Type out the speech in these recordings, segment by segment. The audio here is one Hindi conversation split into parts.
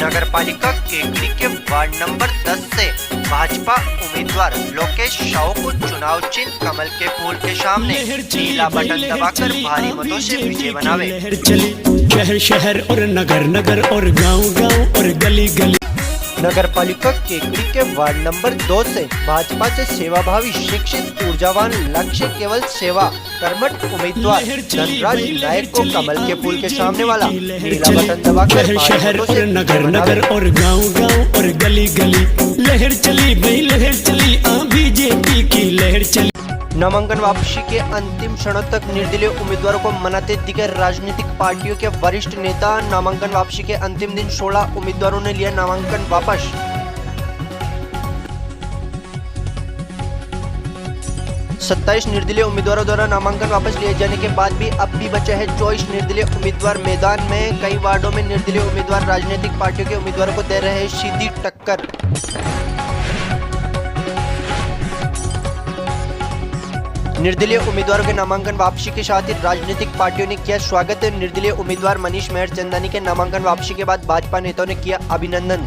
नगर पालिका केकड़ी के वार्ड नंबर 10 से भाजपा उम्मीदवार लोकेश साहू को चुनाव चिन्ह कमल के फूल के सामने नीला बटन दबाकर भारी मतों से विजय बनावे। शहर शहर और नगर नगर और गांव गांव और गली गली। नगर पालिका केकड़ी के वार्ड नंबर 2 से भाजपा से सेवाभावी शिक्षित ऊर्जावान लक्ष्य केवल सेवा कर्मठ उम्मीदवार धनराज नायक को कमल के फूल के सामने वाला नीला बटन दबाकर शहर और नगर नगर और गांव गांव और गली गली। लहर चली भाई लहर चली, बीजेपी की लहर चली। नामांकन वापसी के अंतिम क्षणों तक निर्दलीय उम्मीदवारों को मनाते दिखे राजनीतिक पार्टियों के वरिष्ठ नेता। नामांकन वापसी के अंतिम दिन 16 उम्मीदवारों ने लिया नामांकन वापस। 27 निर्दलीय उम्मीदवारों द्वारा नामांकन वापस लिए जाने के बाद भी अब भी बचे हैं 24 निर्दलीय उम्मीदवार मैदान में। कई वार्डों में निर्दलीय उम्मीदवार राजनीतिक पार्टियों के उम्मीदवारों को दे रहे हैं सीधी टक्कर। निर्दलीय उम्मीदवारों के नामांकन वापसी के साथ ही राजनीतिक पार्टियों ने किया स्वागत। निर्दलीय उम्मीदवार मनीष मेहर चंदानी के नामांकन वापसी के बाद भाजपा नेताओं ने किया अभिनंदन।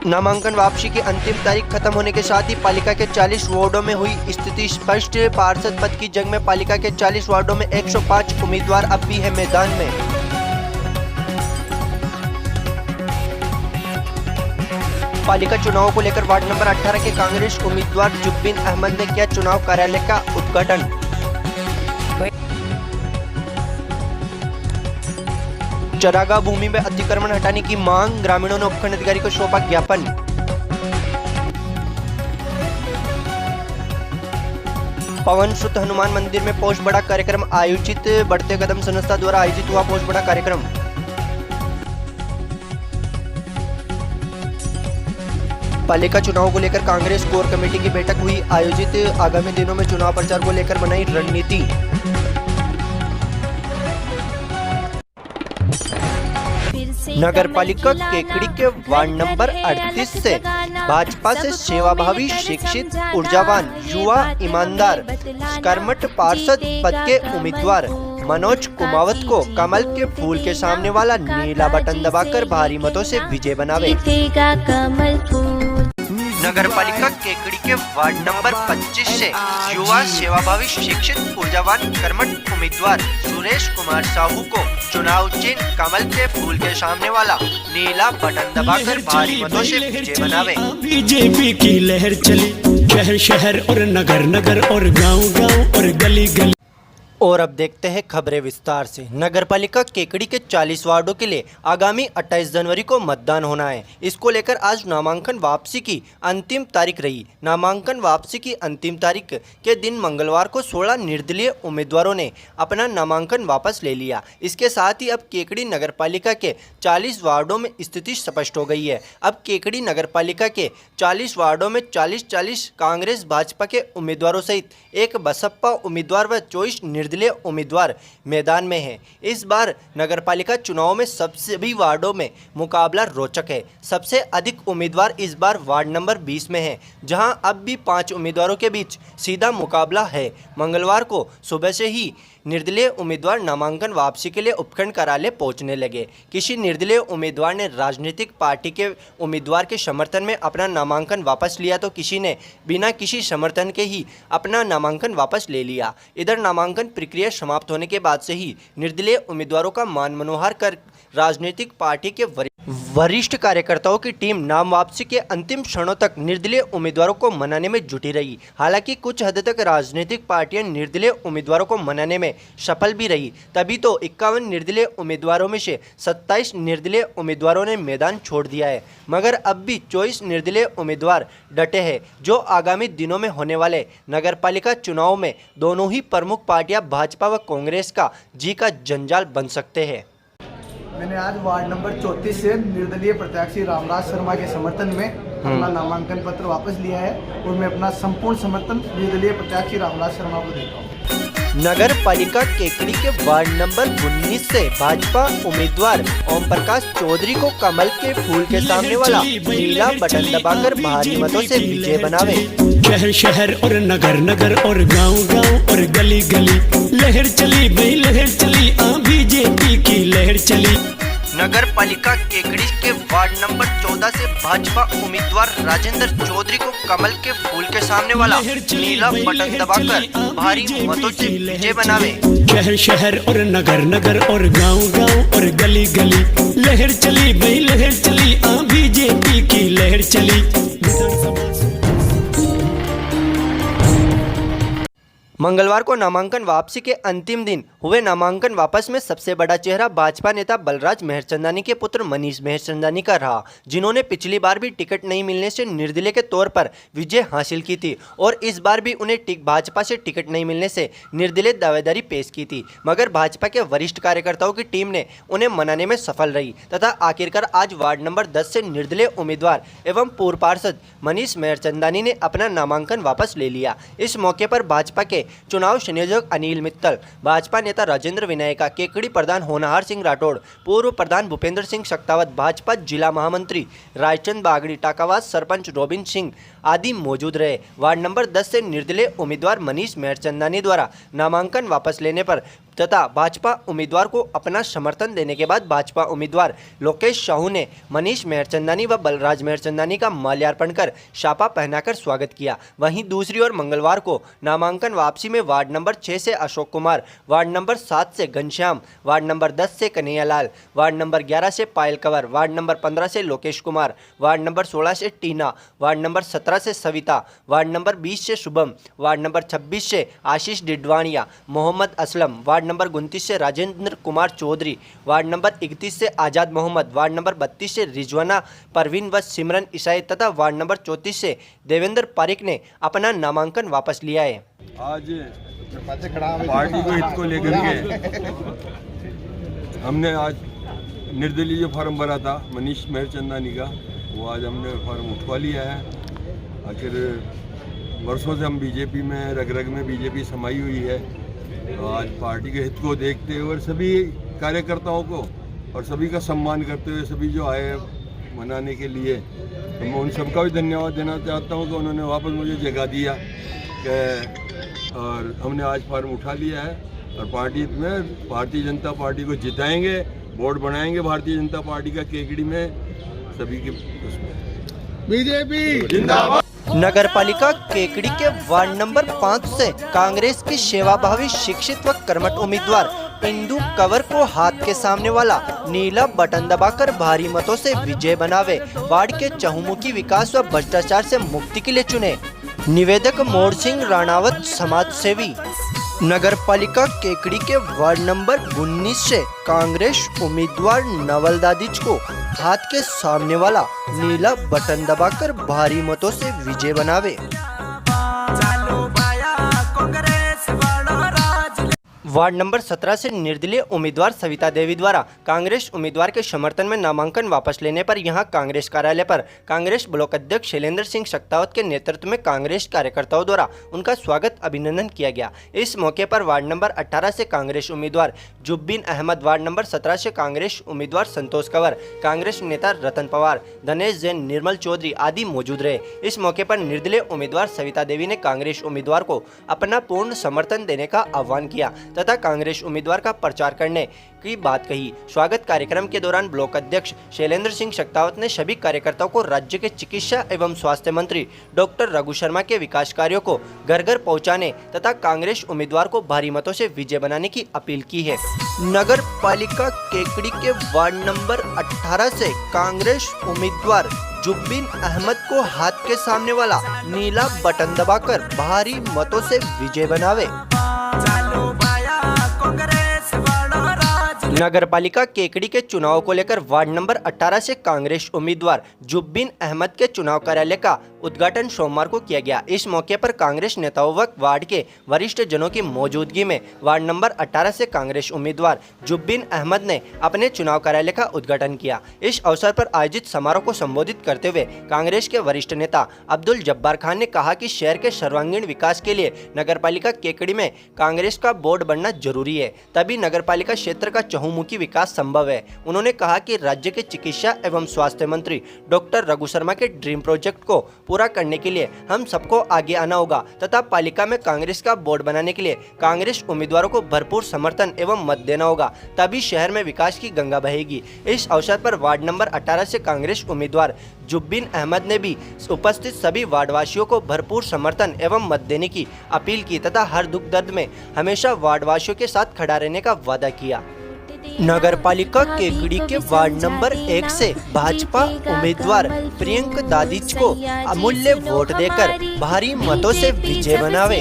नामांकन वापसी की अंतिम तारीख खत्म होने के साथ ही पालिका के 40 वार्डों में हुई स्थिति स्पष्ट। पार्षद पद की जंग में पालिका के 40 वार्डों में 105 उम्मीदवार अब भी है मैदान में। पालिका चुनावों को लेकर वार्ड नंबर 18 के कांग्रेस उम्मीदवार जुब्बिन अहमद ने किया चुनाव कार्यालय का उद्घाटन। चरागाह भूमि में अतिक्रमण हटाने की मांग, ग्रामीणों ने उपखंड अधिकारी को सौंपा ज्ञापन। पवन सुत हनुमान मंदिर में पोस्ट बड़ा कार्यक्रम आयोजित। बढ़ते कदम संस्था द्वारा आयोजित हुआ पोस्ट बड़ा कार्यक्रम। पालिका चुनाव को लेकर कांग्रेस कोर कमेटी की बैठक हुई आयोजित। आगामी दिनों में चुनाव प्रचार को लेकर बनाई रणनीति। नगर पालिका केकड़ी के वार्ड नंबर 38 से भाजपा से सेवाभावी शिक्षित ऊर्जावान युवा ईमानदार कर्मठ पार्षद पद के उम्मीदवार मनोज कुमावत को कमल के फूल के सामने वाला नीला बटन दबाकर भारी मतों से विजय बनावे। नगर पालिका केकड़ी के वार्ड नंबर 25 से युवा सेवाभावी शिक्षित ऊर्जावान कर्मठ उम्मीदवार सुरेश कुमार साहू को चुनाव चिन्ह कमल के फूल के सामने वाला नीला बटन दबाकर भारी मतों से विजय बनावे। बीजेपी की लहर चली शहर शहर और नगर नगर और गांव गांव और गली गली। और अब देखते हैं खबरें विस्तार से। नगर पालिका केकड़ी के 40 वार्डों के लिए आगामी 28 जनवरी को मतदान होना है। इसको लेकर आज नामांकन वापसी की अंतिम तारीख रही। नामांकन वापसी की अंतिम तारीख के दिन मंगलवार को 16 निर्दलीय उम्मीदवारों ने अपना नामांकन वापस ले लिया। इसके साथ ही अब केकड़ी नगर पालिका के 40 वार्डों में स्थिति स्पष्ट हो गई है। अब केकड़ी नगर पालिका के 40 वार्डों में 40-40 कांग्रेस भाजपा के उम्मीदवारों सहित एक बसपा उम्मीदवार व 24 निर्दलीय उम्मीदवार मैदान में हैं। इस बार नगरपालिका चुनाव में सभी वार्डों में मुकाबला रोचक है। सबसे अधिक उम्मीदवार इस बार वार्ड नंबर 20 में हैं, जहां अब भी 5 उम्मीदवारों के बीच सीधा मुकाबला है। मंगलवार को सुबह से ही निर्दलीय उम्मीदवार नामांकन वापसी के लिए उपखंड कार्यालय पहुंचने लगे। किसी निर्दलीय उम्मीदवार ने राजनीतिक पार्टी के उम्मीदवार के समर्थन में अपना नामांकन वापस लिया तो किसी ने बिना किसी समर्थन के ही अपना नामांकन वापस ले लिया। इधर नामांकन प्रक्रिया समाप्त होने के बाद से ही निर्दलीय उम्मीदवारों का मान मनोहर कर राजनीतिक पार्टी के वरिष्ठ कार्यकर्ताओं की टीम नाम वापसी के अंतिम क्षणों तक निर्दलीय उम्मीदवारों को मनाने में जुटी रही। हालांकि कुछ हद तक राजनीतिक पार्टियां निर्दलीय उम्मीदवारों को मनाने में सफल भी रही। तभी तो 51 निर्दलीय उम्मीदवारों में से 27 निर्दलीय उम्मीदवारों ने मैदान छोड़ दिया है, मगर अब भी 24 निर्दलीय उम्मीदवार डटे हैं, जो आगामी दिनों में होने वाले नगरपालिका चुनाव में दोनों ही प्रमुख पार्टियां भाजपा व कांग्रेस का जी का जंजाल बन सकते हैं। मैंने आज वार्ड नंबर 34 से निर्दलीय प्रत्याशी रामराज शर्मा के समर्थन में अपना नामांकन पत्र वापस लिया है और मैं अपना संपूर्ण समर्थन निर्दलीय प्रत्याशी रामराज शर्मा को देता हूँ। नगर पालिका केकड़ी के वार्ड नंबर 19 से भाजपा उम्मीदवार ओम प्रकाश चौधरी को कमल के फूल के सामने वाला नीला बटन दबाकर भारी मतों से विजय बनावे। शहर शहर और नगर नगर और गांव गांव और गली गली लहर चली भाई लहर चली बीजेपी की लहर चली। नगर पालिका केकड़ी के वार्ड नंबर 14 से भाजपा उम्मीदवार राजेंद्र चौधरी को कमल के फूल के सामने वाला नीला बटन दबाकर भारी मतों से विजय बनावे। शहर शहर और नगर नगर और गांव गांव और गली गली लहर चली भाई लहर चली बीजेपी की लहर चली। मंगलवार को नामांकन वापसी के अंतिम दिन हुए नामांकन वापस में सबसे बड़ा चेहरा भाजपा नेता बलराज मेहरचंदानी के पुत्र मनीष मेहरचंदानी का रहा, जिन्होंने पिछली बार भी टिकट नहीं मिलने से निर्दलीय के तौर पर विजय हासिल की थी और इस बार भी उन्हें भाजपा से टिकट नहीं मिलने से निर्दलीय दावेदारी पेश की थी, मगर भाजपा के वरिष्ठ कार्यकर्ताओं की टीम ने उन्हें मनाने में सफल रही तथा आखिरकार आज वार्ड नंबर 10 से निर्दलीय उम्मीदवार एवं पूर्व पार्षद मनीष मेहरचंदानी ने अपना नामांकन वापस ले लिया। इस मौके पर भाजपा के चुनाव संयोजक अनिल मित्तल, भाजपा नेता राजेंद्र विनायका, केकड़ी प्रधान होनहार सिंह राठौड़, पूर्व प्रधान भूपेंद्र सिंह शक्तावत, भाजपा जिला महामंत्री रायचंद बागड़ी, टाकावास सरपंच रोबिन सिंह आदि मौजूद रहे। वार्ड नंबर 10 से निर्दलीय उम्मीदवार मनीष मेहरचंदानी द्वारा नामांकन वापस लेने पर तथा भाजपा उम्मीदवार को अपना समर्थन देने के बाद भाजपा उम्मीदवार लोकेश साहू ने मनीष मेहरचंदानी व बलराज मेहरचंदानी का माल्यार्पण कर छापा पहनाकर स्वागत किया। वहीं दूसरी ओर मंगलवार को नामांकन वापसी में वार्ड नंबर 6 से अशोक कुमार, वार्ड नंबर 7 से घनश्याम, वार्ड नंबर 10 से कन्हैयालाल, वार्ड नंबर 11 से पायल कंवर, वार्ड नंबर 15 से लोकेश कुमार, वार्ड नंबर 16 से टीना, वार्ड नंबर 17 से सविता, वार्ड नंबर 20 से शुभम, वार्ड नंबर 26 से आशीष डिडवानिया, मोहम्मद असलम, वार्ड नंबर 29 से राजेंद्र कुमार चौधरी, वार्ड नंबर 31 से आज़ाद मोहम्मद, वार्ड नंबर 32 से रिजवाना परवीन व सिमरन ईसाई तथा वार्ड नंबर 34 से देवेंद्र पारिक ने अपना नामांकन वापस लिया है। आज पार्टी को हित को लेकर के हमने आज निर्दलीय जो फॉर्म भरा था मनीष मेहरचंदानी का, वो आज हमने फॉर्म उठवा लिया है। आखिर वर्षों से हम बीजेपी में रग रग में बीजेपी समाई हुई है, तो आज पार्टी के हित को देखते हुए सभी कार्यकर्ताओं को और सभी का सम्मान करते हुए सभी जो आए मनाने के लिए, तो मैं उन सबका भी धन्यवाद देना चाहता हूं कि उन्होंने वापस मुझे जगह दिया कि और हमने आज फॉर्म उठा लिया है और पार्टी में भारतीय जनता पार्टी को जिताएंगे, बोर्ड बनाएंगे भारतीय जनता पार्टी का केकड़ी में सभी के बीजेपी जिंदाबाद। नगर पालिका केकड़ी के वार्ड नंबर 5 से कांग्रेस की सेवाभावी शिक्षित व कर्मठ उम्मीदवार इंदु कंवर को हाथ के सामने वाला नीला बटन दबाकर भारी मतों से विजय बनावे। वार्ड के चहुमुखी विकास व भ्रष्टाचार से मुक्ति के लिए चुने। निवेदक मोर सिंह राणावत, समाज सेवी। नगर पालिका केकड़ी के वार्ड नंबर 19 से कांग्रेस उम्मीदवार नवल दादिच को हाथ के सामने वाला नीला बटन दबाकर भारी मतों से विजय बनावे। वार्ड नंबर 17 से निर्दलीय उम्मीदवार सविता देवी द्वारा कांग्रेस उम्मीदवार के समर्थन में नामांकन वापस लेने पर यहां कांग्रेस कार्यालय पर कांग्रेस ब्लॉक अध्यक्ष शैलेंद्र सिंह शक्तावत के नेतृत्व में कांग्रेस कार्यकर्ताओं द्वारा उनका स्वागत अभिनंदन किया गया। इस मौके पर वार्ड नंबर 18 से कांग्रेस उम्मीदवार जुब्बीन अहमद, वार्ड नंबर 17 से कांग्रेस उम्मीदवार संतोष कंवर, कांग्रेस नेता रतन पवार, धनेश जैन, निर्मल चौधरी आदि मौजूद रहे। इस मौके पर निर्दलीय उम्मीदवार सविता देवी ने कांग्रेस उम्मीदवार को अपना पूर्ण समर्थन देने का आह्वान किया तथा कांग्रेस उम्मीदवार का प्रचार करने की बात कही। स्वागत कार्यक्रम के दौरान ब्लॉक अध्यक्ष शैलेंद्र सिंह शक्तावत ने सभी कार्यकर्ताओं को राज्य के चिकित्सा एवं स्वास्थ्य मंत्री डॉक्टर रघु शर्मा के विकास कार्यों को घर घर पहुंचाने तथा कांग्रेस उम्मीदवार को भारी मतों से विजय बनाने की अपील की है। नगर पालिका केकड़ी के वार्ड नंबर 18 से कांग्रेस उम्मीदवार जुब्बीन अहमद को हाथ के सामने वाला नीला बटन दबाकर भारी मतों से विजय बनावे। नगर पालिका केकड़ी के चुनाव को लेकर वार्ड नंबर 18 से कांग्रेस उम्मीदवार जुब्बीन अहमद के चुनाव कार्यालय का उद्घाटन सोमवार को किया गया। इस मौके पर कांग्रेस नेताओं व वार्ड के वरिष्ठ जनों की मौजूदगी में वार्ड नंबर 18 से कांग्रेस उम्मीदवार जुब्बीन अहमद ने अपने चुनाव कार्यालय का उद्घाटन किया। इस अवसर पर आयोजित समारोह को संबोधित करते हुए कांग्रेस के वरिष्ठ नेता अब्दुल जब्बार खान ने कहा कि शहर के सर्वांगीण विकास के लिए नगर पालिका केकड़ी में कांग्रेस का बोर्ड बनना जरूरी है, तभी नगर पालिका क्षेत्र का चहुमुखी विकास संभव है। उन्होंने कहा कि राज्य के चिकित्सा एवं स्वास्थ्य मंत्री डॉक्टर रघु शर्मा के ड्रीम प्रोजेक्ट को पूरा करने के लिए हम सबको आगे आना होगा तथा पालिका में कांग्रेस का बोर्ड बनाने के लिए कांग्रेस उम्मीदवारों को भरपूर समर्थन एवं मत देना होगा, तभी शहर में विकास की गंगा बहेगी। इस अवसर पर वार्ड नंबर 18 से कांग्रेस उम्मीदवार जुब्बिन अहमद ने भी उपस्थित सभी वार्डवासियों को भरपूर समर्थन एवं मत देने की अपील की तथा हर दुख दर्द में हमेशा वार्डवासियों के साथ खड़ा रहने का वादा किया। नगर पालिका केकड़ी के वार्ड नंबर 1 से भाजपा उम्मीदवार प्रियंका दादिच को अमूल्य वोट देकर भारी मतों से विजय बनावे।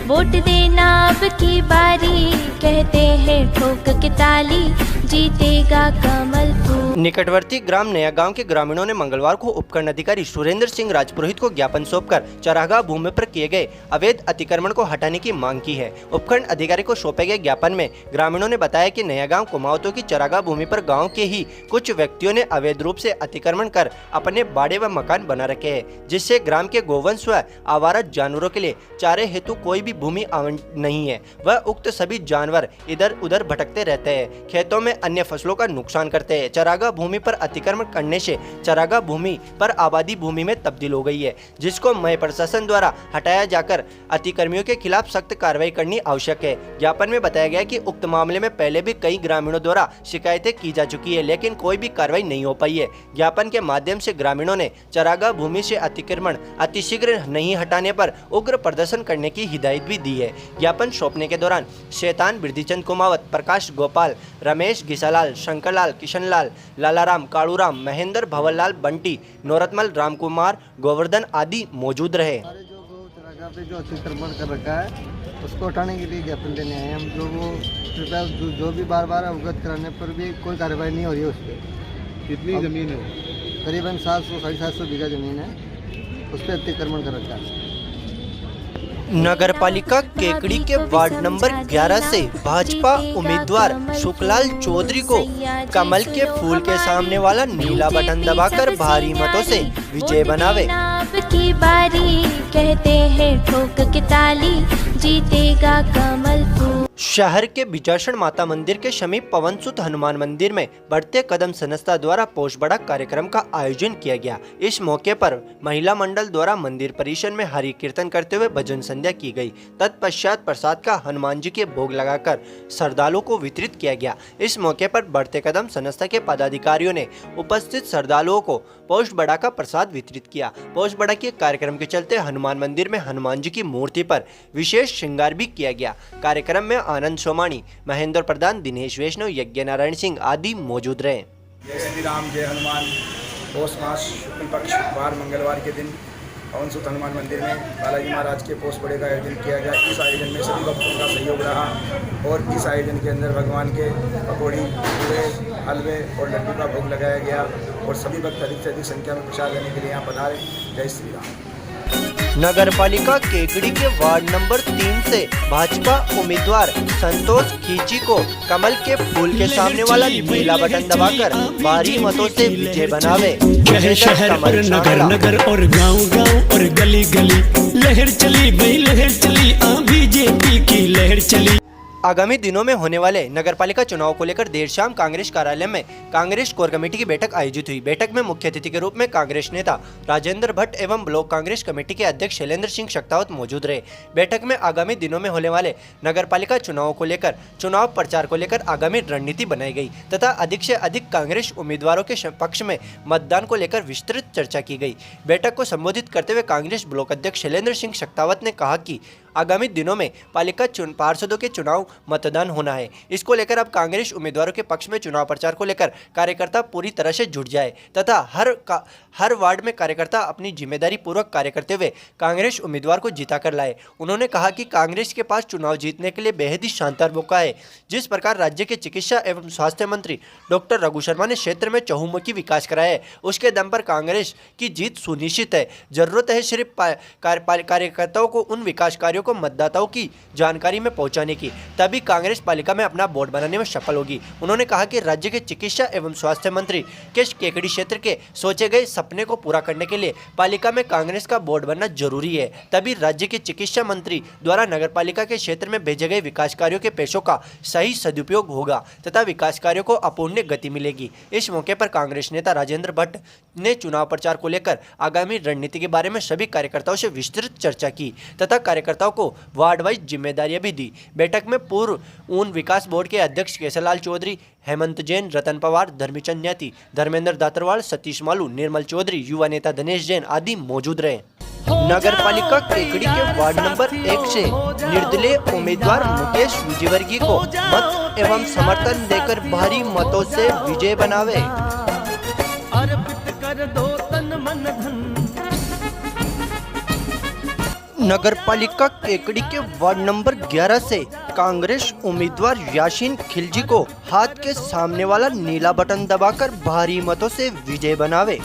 वोट देना अब की बारी, कहते हैं ठोक के ताली, जीतेगा कमल फूल। निकटवर्ती ग्राम नया गांव के ग्रामीणों ने मंगलवार को उपखंड अधिकारी सुरेंद्र सिंह राजपुरोहित को ज्ञापन सौंपकर चरागाह भूमि पर किए गए अवैध अतिक्रमण को हटाने की मांग की है। उपखंड अधिकारी को सौंपे गए ज्ञापन में ग्रामीणों ने बताया कि नया गांव कुमावतों की चरागाह भूमि पर गांव के ही कुछ व्यक्तियों ने अवैध रूप से अतिक्रमण कर अपने बाड़े व मकान बना रखे हैं, जिससे ग्राम के गोवंश व आवारा जानवरों के लिए चारे हेतु कोई भी भूमि नहीं है। वह उक्त सभी जानवर इधर उधर भटकते रहते हैं, खेतों में अन्य फसलों का नुकसान करते हैं। चरागाह भूमि पर अतिक्रमण करने से चरागाह भूमि पर आबादी भूमि में तब्दील हो गई है, जिसको मय प्रशासन द्वारा हटाया जाकर अतिक्रमियों के खिलाफ सख्त कार्रवाई करनी आवश्यक है। ज्ञापन में बताया गया कि उक्त मामले में पहले भी कई ग्रामीणों द्वारा शिकायतें की जा चुकी है, लेकिन कोई भी कार्रवाई नहीं हो पाई है। ज्ञापन के माध्यम से ग्रामीणों ने चरागाह भूमि से अतिक्रमण अतिशीघ्र नहीं हटाने पर उग्र प्रदर्शन करने की हिदायत भी दी है। ज्ञापन सौंपने के दौरान शैतान बिरदीचंद कुमावत, प्रकाश गोपाल, रमेश घिसालाल, शंकरलाल, किशनलाल, लालाराम, कालूराम, महेंद्र, भवरलाल, बंटी, नौरतमल, रामकुमार, गोवर्धन आदि मौजूद रहे। हमारे जो गौ चरागाह पे जो अतिक्रमण कर रखा है उसको हटाने के लिए ज्ञापन देने आए हैं हम। जो वो कृपया जो भी बार बार अवगत कराने पर भी कोई कार्रवाई नहीं हो रही है उस पर। कितनी ज़मीन है? करीबन 700-750 बीघा ज़मीन है, उस पर अतिक्रमण कर रखा है। नगर पालिका केकड़ी के वार्ड नंबर 11 से भाजपा उम्मीदवार सुखलाल चौधरी को कमल के फूल के सामने वाला नीला बटन दबाकर भारी मतों से विजय बनावे। की बारी, कहते हैं ठोक के ताली, जीतेगा कमल फूल। शहर के बिजासण माता मंदिर के समीप पवनसुत हनुमान मंदिर में बढ़ते कदम संस्था द्वारा पोष बड़ा कार्यक्रम का आयोजन किया गया। इस मौके पर महिला मंडल द्वारा मंदिर परिसर में हरि कीर्तन करते हुए भजन संध्या की गई। तत्पश्चात प्रसाद का हनुमान जी के भोग लगाकर श्रद्धालुओं को वितरित किया गया। इस मौके पर बढ़ते कदम संस्था के पदाधिकारियों ने उपस्थित श्रद्धालुओं को पोष बड़ा का प्रसाद वितरित किया। पोष बड़ा के कार्यक्रम के चलते हनुमान मंदिर में हनुमान जी की मूर्ति पर विशेष श्रृंगार भी किया गया। कार्यक्रम में आनंद सोमानी, महेंद्र प्रधान, दिनेश वैष्णव, यज्ञ नारायण सिंह आदि मौजूद रहे। जय श्री राम, जय हनुमान। पौष मास शुक्ल पक्ष वार मंगलवार के दिन पवनसुत हनुमान मंदिर में बालाजी महाराज के पोष बड़े का आयोजन किया गया। इस आयोजन में सभी भक्तों का सहयोग रहा और इस आयोजन के अंदर भगवान के पकौड़ी, पूरे, हलवे और लड्डू का भोग लगाया गया और सभी भक्त अधिक से अधिक संख्या में प्रसाद लेने के लिए यहाँ पधारे। जय श्री राम। नगर पालिका केकड़ी के वार्ड नंबर 3 से भाजपा उम्मीदवार संतोष खींची को कमल के फूल के सामने वाला नीला बटन दबाकर भारी मतों से विजय बनावे। शहर और नगर नगर और गांव गांव और गली गली लहर चली भाई लहर चली, बीजेपी की लहर चली। आगामी दिनों में होने वाले नगरपालिका चुनाव को लेकर देर शाम कांग्रेस कार्यालय में कांग्रेस कोर कमेटी की बैठक आयोजित हुई। बैठक में मुख्य अतिथि के रूप में कांग्रेस नेता राजेंद्र भट्ट एवं ब्लॉक कांग्रेस कमेटी के अध्यक्ष शैलेंद्र सिंह शक्तावत मौजूद रहे। बैठक में आगामी दिनों में होने वाले नगरपालिका चुनाव को लेकर चुनाव प्रचार को लेकर आगामी रणनीति बनाई गई तथा अधिक से अधिक कांग्रेस उम्मीदवारों के पक्ष में मतदान को लेकर विस्तृत चर्चा की गई। बैठक को संबोधित करते हुए कांग्रेस ब्लॉक अध्यक्ष शैलेंद्र सिंह शक्तावत ने कहा कि आगामी दिनों में पालिका पार्षदों के चुनाव मतदान होना है। इसको लेकर अब कांग्रेस उम्मीदवारों के पक्ष में चुनाव प्रचार को लेकर कार्यकर्ता पूरी तरह से जुट जाए तथा हर वार्ड में कार्यकर्ता अपनी जिम्मेदारी पूर्वक कार्य करते हुए कांग्रेस उम्मीदवार को जिता कर लाए। उन्होंने कहा कि कांग्रेस के पास चुनाव जीतने के लिए बेहद ही शानदार मौका है। जिस प्रकार राज्य के चिकित्सा एवं स्वास्थ्य मंत्री डॉक्टर रघु शर्मा ने क्षेत्र में चहुमुखी विकास कराया है, उसके दम पर कांग्रेस की जीत सुनिश्चित है। जरूरत है सिर्फ कार्यकर्ताओं को उन विकास कार्यों कार्यों को मतदाताओं की जानकारी में पहुंचाने की, तभी कांग्रेस पालिका में अपना बोर्ड बनाने में सफल होगी। उन्होंने कहा कि राज्य के चिकित्सा एवं स्वास्थ्य मंत्री केश केकड़ी क्षेत्र के सोचे गए सपने को पूरा करने के लिए पालिका में कांग्रेस का बोर्ड बनना जरूरी है, तभी राज्य के चिकित्सा मंत्री द्वारा नगर पालिका के क्षेत्र में भेजे गए विकास कार्यों के पैसों का सही सदुपयोग होगा तथा विकास कार्यों को अपूर्णीय गति मिलेगी। इस मौके पर कांग्रेस नेता राजेंद्र भट्ट ने चुनाव प्रचार को लेकर आगामी रणनीति के बारे में सभी कार्यकर्ताओं से विस्तृत चर्चा की तथा कार्यकर्ताओं को वार्ड वाइज जिम्मेदारियां भी दी। बैठक में पूर्व ऊन विकास बोर्ड के अध्यक्ष केसरलाल चौधरी, हेमंत जैन, रतन पवार, धर्मीचंद न्याती, धर्मेंद्र दातरवाल, सतीश मालू, निर्मल चौधरी, युवा नेता दिनेश जैन आदि मौजूद रहे। नगर पालिका केकड़ी के वार्ड नंबर 1 से निर्दलीय उम्मीदवार मुकेश विजयवर्गीय को मत एवं समर्थन देकर भारी मतों से विजय बनावे। नगर पालिका केकड़ी के वार्ड नंबर 11 से कांग्रेस उम्मीदवार यासीन खिलजी को हाथ के सामने वाला नीला बटन दबाकर भारी मतों से विजय बनावे।